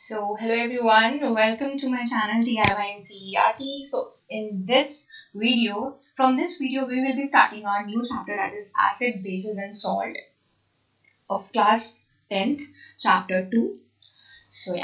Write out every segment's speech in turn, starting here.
Hello everyone, welcome to my channel DIY and CERT. From this video, we will be starting our new chapter, that is acid, bases and salt of class 10th, chapter 2. We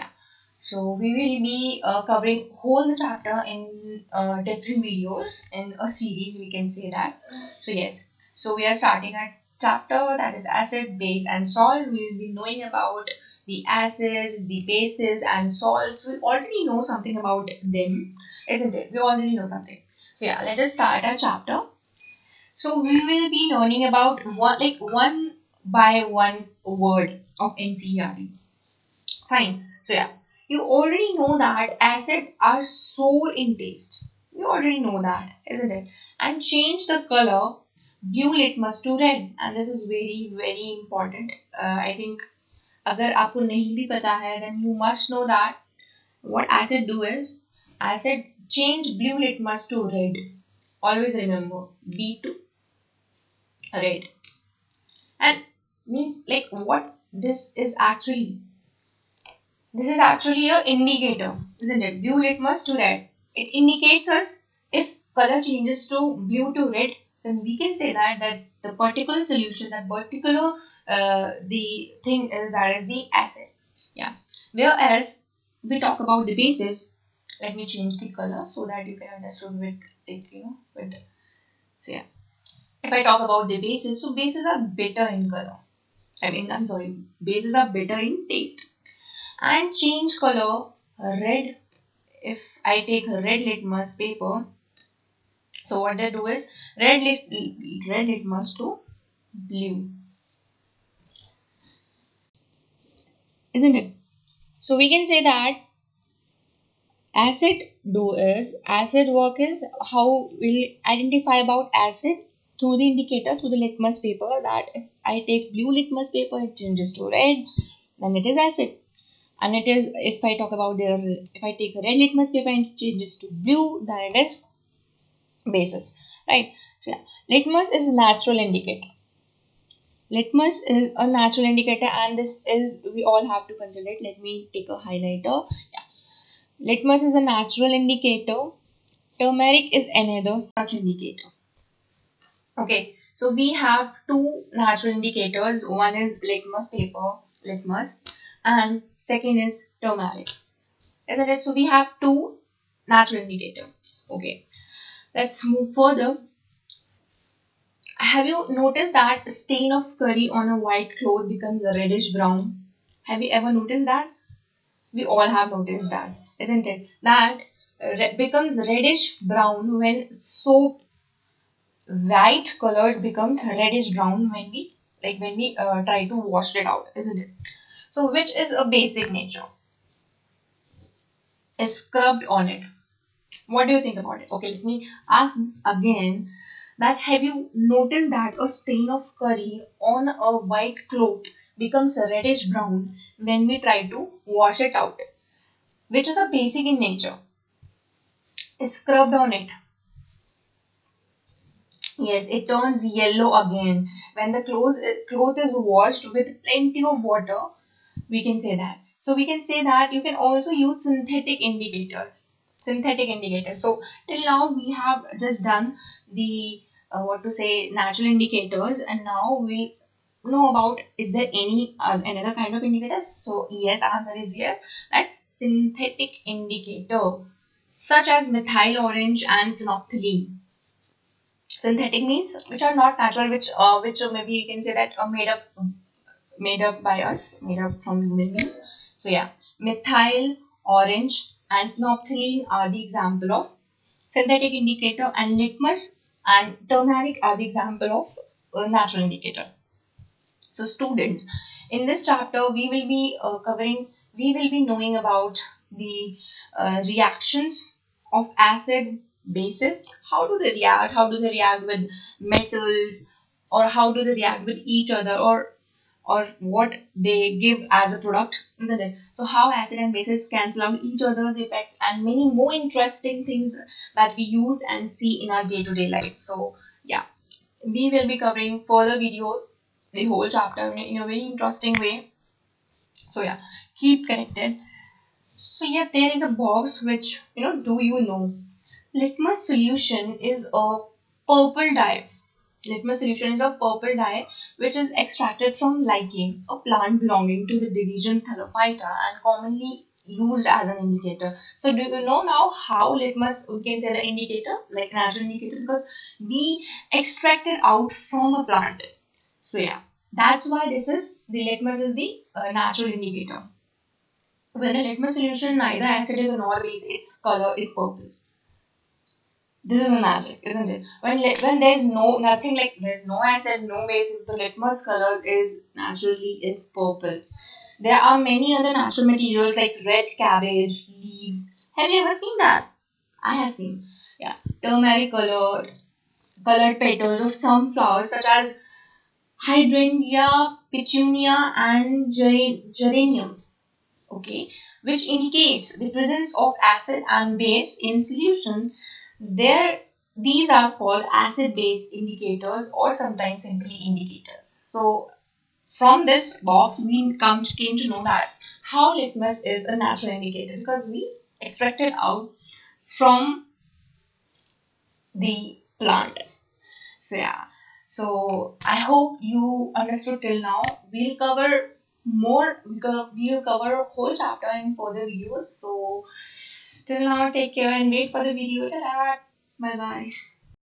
will be covering whole the chapter in different videos in a series, we can say that. We are starting a chapter that is acid, base and salt. We will be knowing about the acids, the bases and salts. We already know something about them, isn't it? We already know something. Let us start our chapter. So we will be learning about one by one word of NCERT. Fine. You already know that acid are sour in taste. You already know that, isn't it? And change the color blue litmus to red. And this is very, very important. I think अगर आपको नहीं भी पता है, then you must know that what acid do is acid change blue litmus to red. Always remember B to red. And means like what this is actually. This is actually an indicator, isn't it? Blue litmus to red. It indicates us if color changes to blue to red, then we can say that the particular solution, the thing is that is the acid. Yeah. Whereas we talk about the bases, let me change the color so that you can understand with it, If I talk about the bases, so bases are bitter in color. Bases are bitter in taste. And change color red. If I take a red litmus paper, so what they do is red litmus to blue, isn't it? So we can say that acid work is how we'll identify about acid through the indicator, through the litmus paper, that if I take blue litmus paper, it changes to red, then it is acid. And it is, if I take a red litmus paper and it changes to blue, then it is bases, right? Litmus is natural indicator. Litmus is a natural indicator, and this is, we all have to consider it. Let me take a highlighter. Litmus is a natural indicator. Turmeric is another such indicator. Okay, so we have two natural indicators. One is litmus paper, and second is turmeric, isn't it? So we have two natural indicators. Okay, let's move further. Have you noticed that stain of curry on a white cloth becomes a reddish brown? Have you ever noticed that? We all have noticed that, isn't it? That becomes reddish brown when soap white colored becomes reddish brown when we try to wash it out, isn't it? So which is a basic nature is scrubbed on it. What do you think about it? Okay, let me ask this again. That have you noticed that a stain of curry on a white cloth becomes reddish brown when we try to wash it out, which is a basic in nature, is scrubbed on it. Yes, it turns yellow again when the cloth is washed with plenty of water. We can say that. So we can say that you can also use synthetic indicators. So till now we have just done the natural indicators, and now we know about, is there any another kind of indicators? So yes, answer is yes, that synthetic indicator such as methyl orange and phenolphthalein. Synthetic means which are not natural, which maybe you can say that are made up by us, made up from human beings. Methyl orange and phenolphthalein are the example of synthetic indicator, and litmus and turmeric are the example of natural indicator. So students, in this chapter we will be knowing about the reactions of acid, bases. How do they react? How do they react with metals, or how do they react with each other, or what they give as a product, isn't it? So how acid and bases cancel out each other's effects, and many more interesting things that we use and see in our day-to-day life. So we will be covering further videos, the whole chapter in a very interesting way. So keep connected. So yeah, there is a box which, do you know? Litmus solution is a purple dye. Litmus solution is a purple dye which is extracted from lichen, a plant belonging to the division Thallophyta and commonly used as an indicator. So do you know now how litmus, we can say the indicator, like natural indicator, because we extract it out from a plant. So yeah, that's why this is the litmus is the natural indicator. When the litmus solution neither acidic nor base, its color is purple. This is a magic, isn't it? When there's nothing, like there's no acid, no base, the litmus color is naturally is purple. There are many other natural materials like red cabbage leaves. Have you ever seen that? I have seen. Yeah, turmeric colored petals of some flowers such as hydrangea, petunia, and geranium. Okay, which indicates the presence of acid and base in solution. There, these are called acid-base indicators or sometimes simply indicators. So, from this box, we came to know that how litmus is a natural indicator because we extract it out from the plant. So yeah. So I hope you understood till now. We'll cover more. We'll cover a whole chapter in further videos. So till now, take care and wait for the video. Ta-da! Bye bye.